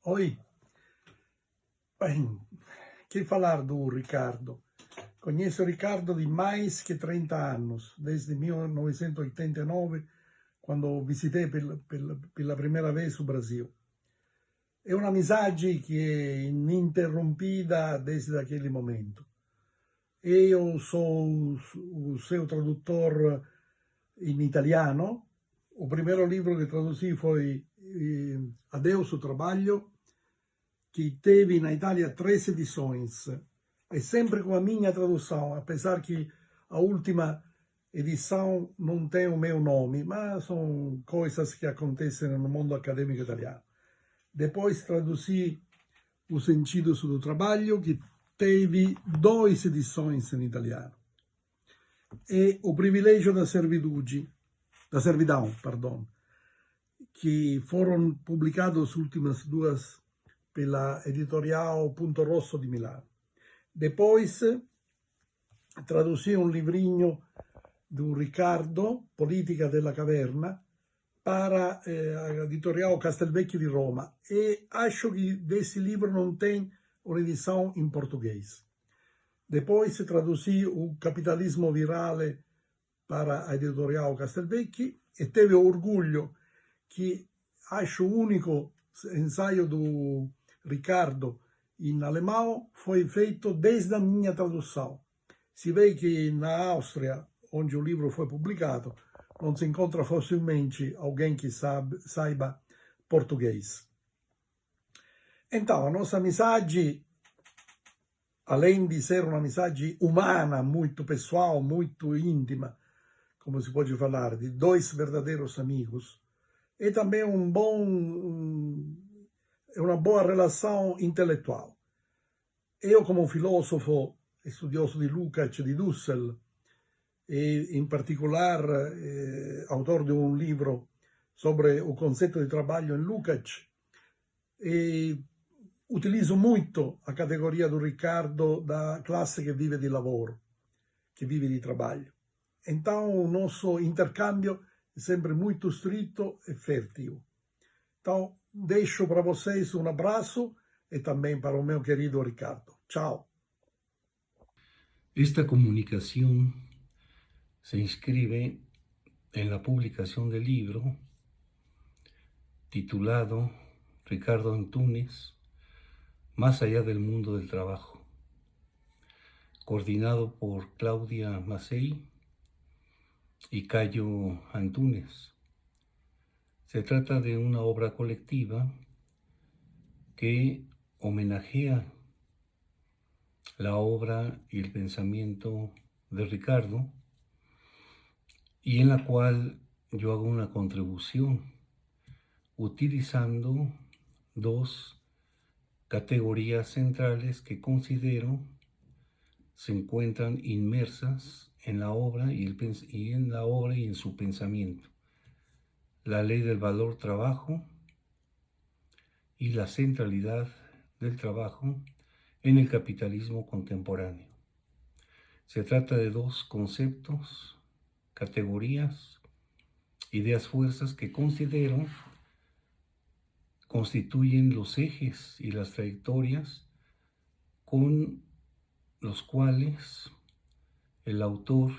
Oi, bem, que falar do Ricardo? Conheço o Ricardo de mais que 30 anos, desde 1989, quando visitei pela primeira vez o Brasil. É uma amizade que é ininterrompida desde aquele momento. Eu sou o seu tradutor em italiano. O primeiro livro que traduzi foi Adeus o Trabalho, que teve na Itália 3 edições, e sempre com a minha tradução, apesar que a última edição não tem o meu nome, mas são coisas que acontecem no mundo acadêmico italiano. Depois traduzi Os Sentidos do Trabalho, que teve 2 edições em italiano. E O Privilégio da Servidão, que foram publicadas as últimas 2 pela editorial Punto Rosso di Milano. Depois traduzi um livrinho do Ricardo, Politica della Caverna, para a editorial Castelvecchio di Roma, e acho que desse livro não tem uma edição em português. Depois traduzi o Capitalismo Virale para a editorial Castelvecchi, e teve o orgulho que acho o único ensaio do Ricardo em alemão foi feito desde a minha tradução. Si vê que na Áustria, onde o livro foi publicado, não se encontra facilmente alguém que saiba português. Então, a nossa amizade, além de ser uma amizade humana, muito pessoal, muito íntima, como se pode falar, de 2 verdadeiros amigos, é também uma boa relação intelectual. Eu, como filósofo, estudioso de Lukács, de Dussel, e em particular autor de um livro sobre o conceito de trabalho em Lukács, utilizo muito a categoria do Ricardo da classe que vive de lavoro, que vive de trabalho. Então, o nosso intercâmbio é sempre muito estreito e fértil. Então, deixo para vocês um abraço e também para o meu querido Ricardo. Tchau. Esta comunicación se inscribe en la publicación del libro titulado Ricardo Antunes, Más allá del mundo del trabajo, coordinado por Claudia Massey y Cayo Antunes. Se trata de una obra colectiva que homenajea la obra y el pensamiento de Ricardo, y en la cual yo hago una contribución utilizando 2 categorías centrales que considero se encuentran inmersas en la obra y en su pensamiento: la ley del valor trabajo y la centralidad del trabajo en el capitalismo contemporáneo. Se trata de 2 conceptos, categorías, ideas fuerzas que considero constituyen los ejes y las trayectorias con los cuales el autor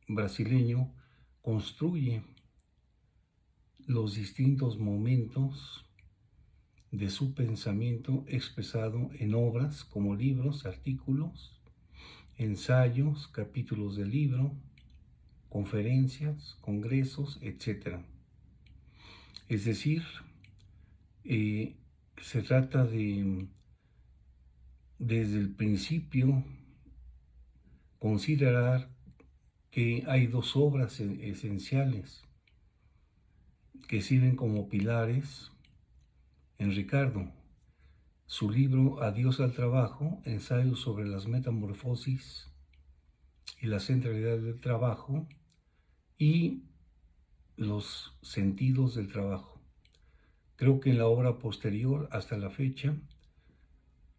brasileño construye los distintos momentos de su pensamiento expresado en obras como libros, artículos, ensayos, capítulos de libro, conferencias, congresos, etc. Es decir, se trata de, desde el principio, considerar que hay 2 obras esenciales que sirven como pilares en Ricardo: su libro Adiós al trabajo, ensayos sobre las metamorfosis y la centralidad del trabajo, y los sentidos del trabajo. Creo que en la obra posterior, hasta la fecha,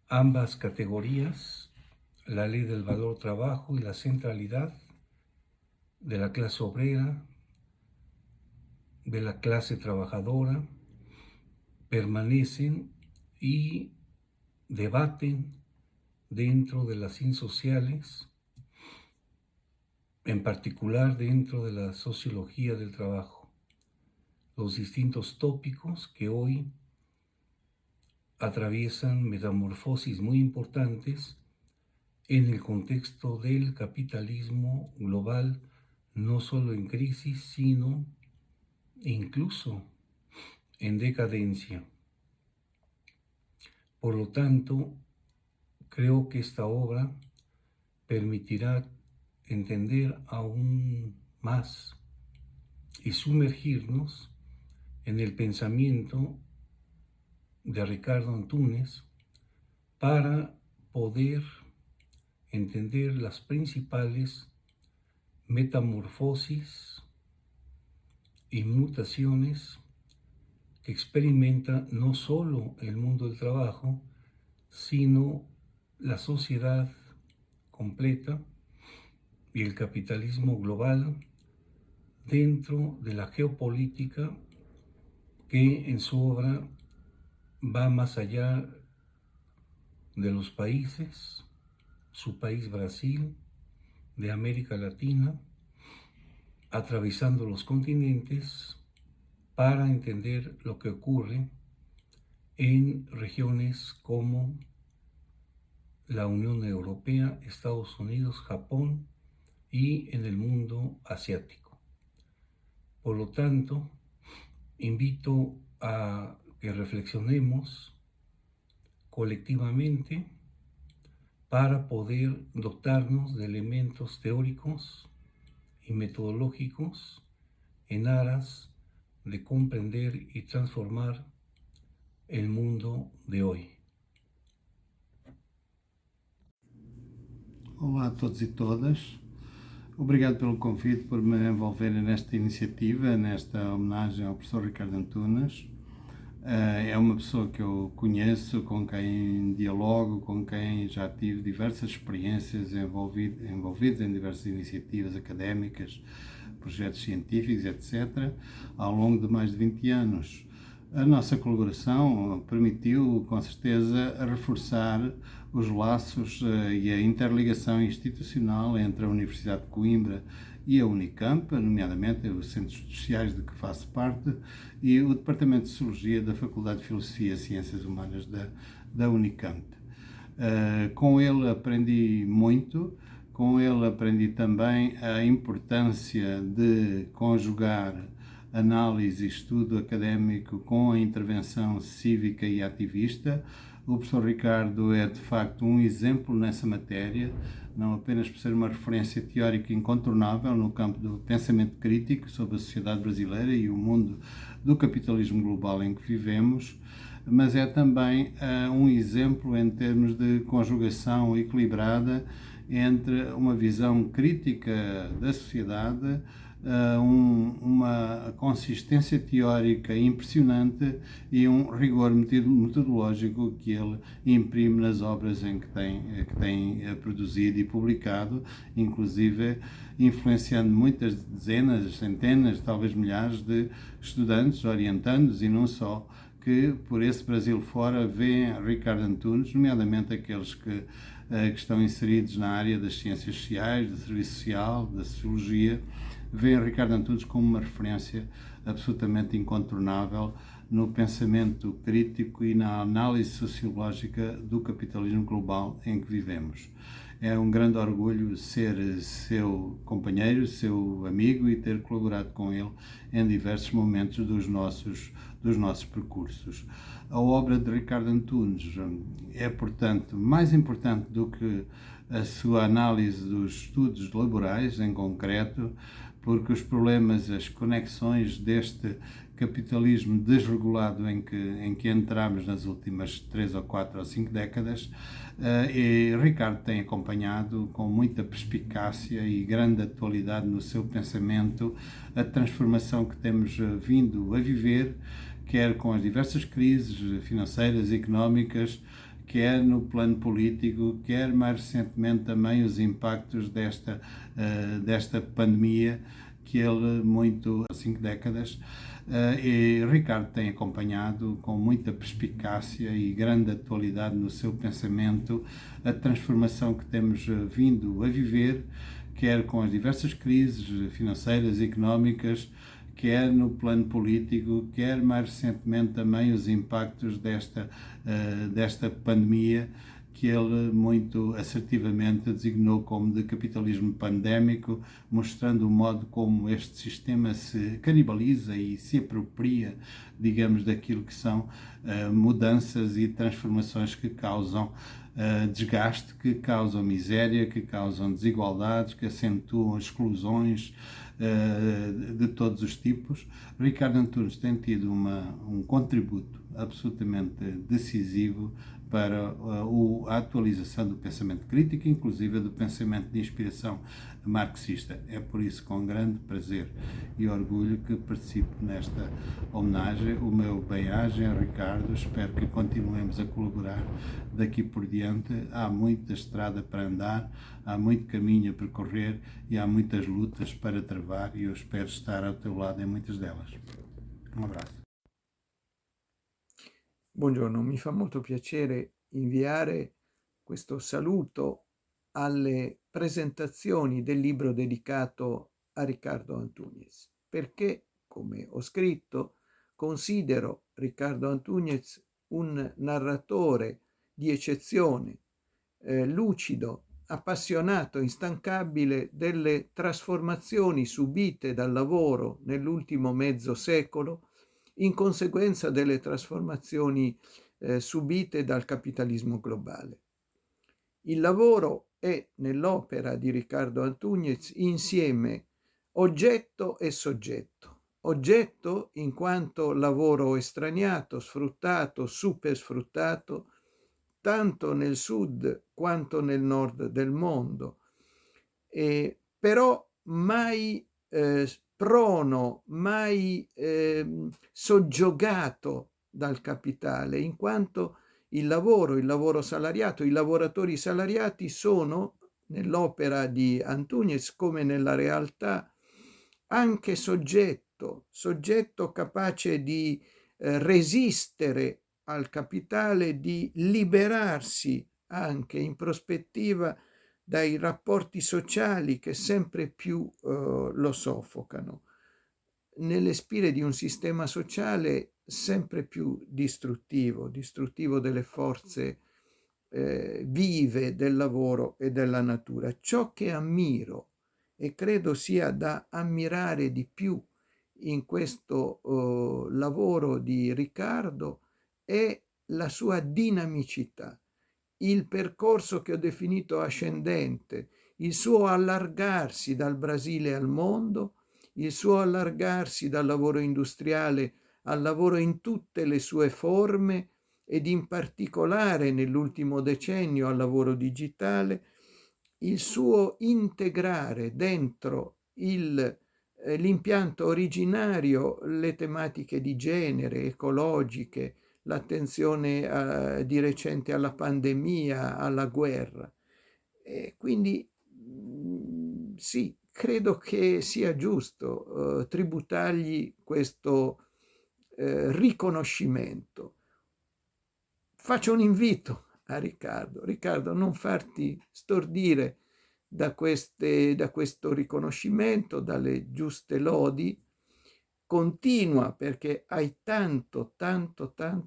ambas categorías, la ley del valor trabajo y la centralidad de la clase obrera, de la clase trabajadora, permanecen y debaten dentro de las ciencias sociales, en particular dentro de la sociología del trabajo, los distintos tópicos que hoy atraviesan metamorfosis muy importantes en el contexto del capitalismo global, no solo en crisis, sino incluso en decadencia. Por lo tanto, creo que esta obra permitirá entender aún más y sumergirnos en el pensamiento de Ricardo Antunes para poder entender las principales metamorfosis y mutaciones que experimenta no solo el mundo del trabajo, sino la sociedad completa y el capitalismo global dentro de la geopolítica que en su obra va más allá de los países, su país Brasil, de América Latina, atravesando los continentes para entender lo que ocurre en regiones como la Unión Europea, Estados Unidos, Japón y en el mundo asiático. Por lo tanto, invito a que reflexionemos colectivamente para poder dotarnos de elementos teóricos y metodológicos en aras de comprender y transformar el mundo de hoy. Olá a todos e todas. Obrigado pelo convite, por me envolverem nesta iniciativa, nesta homenagem ao professor Ricardo Antunes. É uma pessoa que eu conheço, com quem dialogo, com quem já tive diversas experiências envolvidas em diversas iniciativas académicas, projetos científicos, etc., ao longo de mais de 20 anos. A nossa colaboração permitiu, com certeza, reforçar os laços e a interligação institucional entre a Universidade de Coimbra e a Unicamp, nomeadamente os centros sociais de que faço parte, e o Departamento de Sociologia da Faculdade de Filosofia e Ciências Humanas da Unicamp. Com ele aprendi muito, com ele aprendi também a importância de conjugar análise e estudo académico com a intervenção cívica e ativista. O professor Ricardo é, de facto, um exemplo nessa matéria, não apenas por ser uma referência teórica incontornável no campo do pensamento crítico sobre a sociedade brasileira e o mundo do capitalismo global em que vivemos, mas é também um exemplo em termos de conjugação equilibrada entre uma visão crítica da sociedade, uma consistência teórica impressionante e um rigor metodológico que ele imprime nas obras em que tem produzido e publicado, inclusive influenciando muitas dezenas, centenas, talvez milhares de estudantes, orientandos e não só, que por esse Brasil fora veem Ricardo Antunes, nomeadamente aqueles que estão inseridos na área das ciências sociais, do serviço social, da sociologia, veem Ricardo Antunes como uma referência absolutamente incontornável no pensamento crítico e na análise sociológica do capitalismo global em que vivemos. É um grande orgulho ser seu companheiro, seu amigo e ter colaborado com ele em diversos momentos dos nossos percursos. A obra de Ricardo Antunes é, portanto, mais importante do que a sua análise dos estudos laborais, em concreto, porque os problemas, as conexões deste capitalismo desregulado em que entramos nas últimas 3 ou 4 ou 5 décadas, e Ricardo tem acompanhado com muita perspicácia e grande atualidade no seu pensamento a transformação que temos vindo a viver, quer com as diversas crises financeiras e económicas, quer no plano político, quer mais recentemente também os impactos desta pandemia que ele muito há 5 décadas, e Ricardo tem acompanhado com muita perspicácia e grande atualidade no seu pensamento a transformação que temos vindo a viver, quer com as diversas crises financeiras e económicas, quer no plano político, quer mais recentemente também os impactos desta pandemia, que ele muito assertivamente designou como de capitalismo pandémico, mostrando o modo como este sistema se canibaliza e se apropria, digamos, daquilo que são mudanças e transformações que causam desgaste, que causam miséria, que causam desigualdades, que acentuam exclusões de todos os tipos. Ricardo Antunes tem tido um contributo absolutamente decisivo para a atualização do pensamento crítico, inclusive do pensamento de inspiração marxista. É por isso com grande prazer e orgulho que participo nesta homenagem. O meu bem-aja a Ricardo, espero que continuemos a colaborar daqui por diante. Há muita estrada para andar, há muito caminho a percorrer e há muitas lutas para travar, e eu espero estar ao teu lado em muitas delas. Um abraço. Buongiorno, mi fa molto piacere inviare questo saluto alle presentazioni del libro dedicato a Ricardo Antúnez, perché, come ho scritto, considero Ricardo Antúnez un narratore di eccezione, lucido, appassionato, instancabile delle trasformazioni subite dal lavoro nell'ultimo mezzo secolo in conseguenza delle trasformazioni subite dal capitalismo globale. Il lavoro è, nell'opera di Ricardo Antúnez, insieme oggetto e soggetto. Oggetto in quanto lavoro estraniato, sfruttato, supersfruttato, tanto nel sud quanto nel nord del mondo, però mai prono, mai soggiogato dal capitale, in quanto il lavoro salariato, i lavoratori salariati sono, nell'opera di Antúnez come nella realtà, anche soggetto capace di resistere al capitale, di liberarsi anche in prospettiva dai rapporti sociali che sempre più lo soffocano, nelle spire di un sistema sociale sempre più distruttivo delle forze vive del lavoro e della natura. Ciò che ammiro e credo sia da ammirare di più in questo lavoro di Ricardo è la sua dinamicità, il percorso che ho definito ascendente, il suo allargarsi dal Brasile al mondo, il suo allargarsi dal lavoro industriale al lavoro in tutte le sue forme ed in particolare nell'ultimo decennio al lavoro digitale, il suo integrare dentro l'impianto originario le tematiche di genere, ecologiche, l'attenzione di recente alla pandemia, alla guerra. E quindi sì, credo che sia giusto tributargli questo riconoscimento. Faccio un invito a Ricardo. Ricardo, non farti stordire da questo riconoscimento, dalle giuste lodi. Continua, perché hai tanto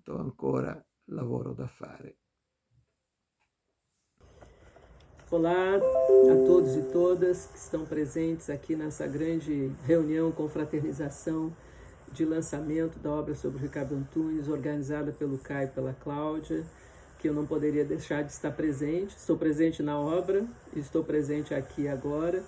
ancora lavoro da fare. Olá a todos e todas que estão presentes aqui nessa grande reunião, confraternização de lançamento da obra sobre Ricardo Antúnez, organizada pelo Caio e pela Cláudia, que eu não poderia deixar de estar presente. Estou presente na obra, estou presente aqui agora,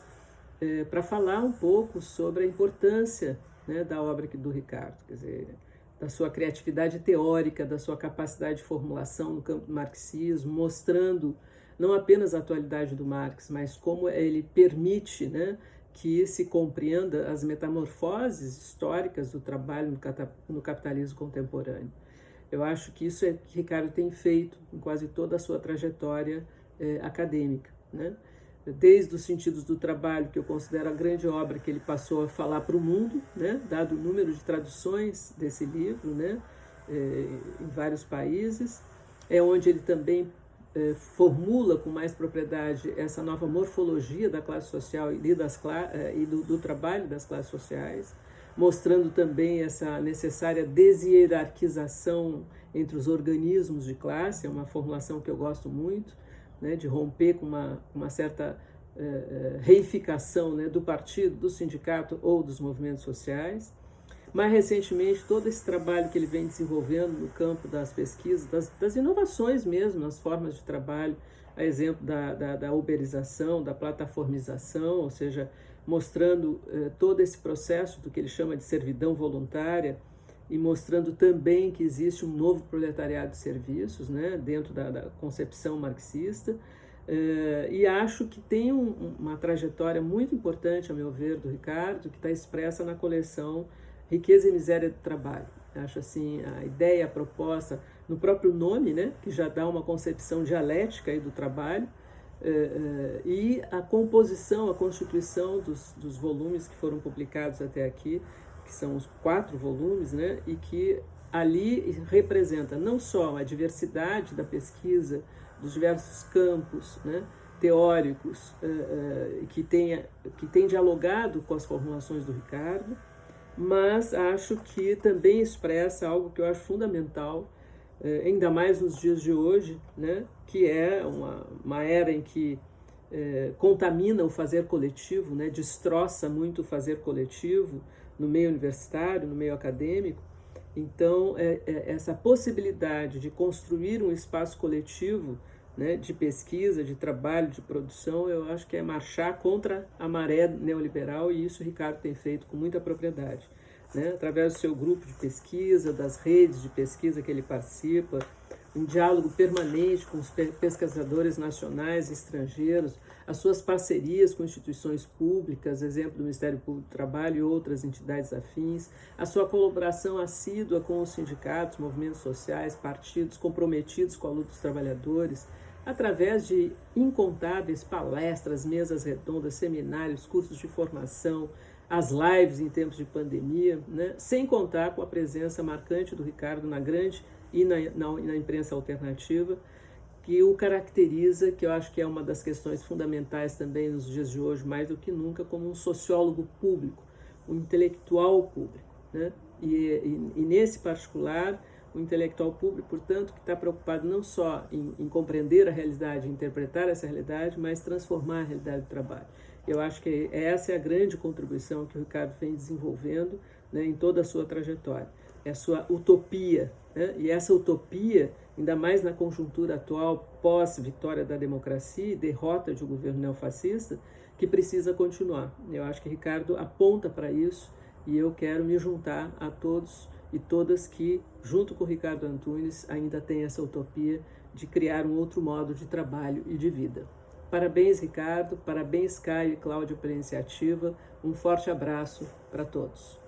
para falar um pouco sobre a importância, né, da obra do Ricardo, quer dizer, da sua criatividade teórica, da sua capacidade de formulação no campo do marxismo, mostrando não apenas a atualidade do Marx, mas como ele permite, né, que se compreenda as metamorfoses históricas do trabalho no capitalismo contemporâneo. Eu acho que isso é que Ricardo tem feito em quase toda a sua trajetória acadêmica, né? desde os sentidos do trabalho, que eu considero a grande obra que ele passou a falar para o mundo, né, dado o número de traduções desse livro, né, em vários países, é onde ele também formula com mais propriedade essa nova morfologia da classe social e do trabalho das classes sociais, mostrando também essa necessária deshierarquização entre os organismos de classe, é uma formulação que eu gosto muito, né, de romper com uma certa reificação, né, do partido, do sindicato ou dos movimentos sociais. Mais recentemente, todo esse trabalho que ele vem desenvolvendo no campo das pesquisas, das inovações mesmo, nas formas de trabalho, a exemplo da uberização, da plataformização, ou seja, mostrando todo esse processo do que ele chama de servidão voluntária e mostrando também que existe um novo proletariado de serviços, né, dentro da concepção marxista. E acho que tem uma trajetória muito importante, a meu ver, do Ricardo, que está expressa na coleção Riqueza e Miséria do Trabalho. Acho assim, a ideia, a proposta, no próprio nome, né, que já dá uma concepção dialética aí do trabalho, e a composição, a constituição dos volumes que foram publicados até aqui, que são os 4 volumes, né, e que ali representa não só a diversidade da pesquisa, dos diversos campos, né, teóricos, que tem dialogado com as formulações do Ricardo, mas acho que também expressa algo que eu acho fundamental, ainda mais nos dias de hoje, né, que é uma era em que contamina o fazer coletivo, né, destroça muito o fazer coletivo no meio universitário, no meio acadêmico. Então, essa possibilidade de construir um espaço coletivo, né, de pesquisa, de trabalho, de produção, eu acho que é marchar contra a maré neoliberal, e isso o Ricardo tem feito com muita propriedade, né, através do seu grupo de pesquisa, das redes de pesquisa que ele participa, um diálogo permanente com os pesquisadores nacionais e estrangeiros, as suas parcerias com instituições públicas, exemplo do Ministério Público do Trabalho e outras entidades afins, a sua colaboração assídua com os sindicatos, movimentos sociais, partidos comprometidos com a luta dos trabalhadores, através de incontáveis palestras, mesas redondas, seminários, cursos de formação, as lives em tempos de pandemia, né? Sem contar com a presença marcante do Ricardo na grande e na imprensa alternativa, que o caracteriza, que eu acho que é uma das questões fundamentais também nos dias de hoje, mais do que nunca, como um sociólogo público, um intelectual público, né? E nesse particular, o intelectual público, portanto, que está preocupado não só em compreender a realidade, interpretar essa realidade, mas transformar a realidade do trabalho. Eu acho que essa é a grande contribuição que o Ricardo vem desenvolvendo, né, em toda a sua trajetória. É a sua utopia, né? E essa utopia, ainda mais na conjuntura atual, pós-vitória da democracia e derrota de um governo neofascista, que precisa continuar. Eu acho que Ricardo aponta para isso e eu quero me juntar a todos e todas que, junto com o Ricardo Antunes, ainda têm essa utopia de criar um outro modo de trabalho e de vida. Parabéns, Ricardo, parabéns, Caio e Cláudia, pela iniciativa. Um forte abraço para todos.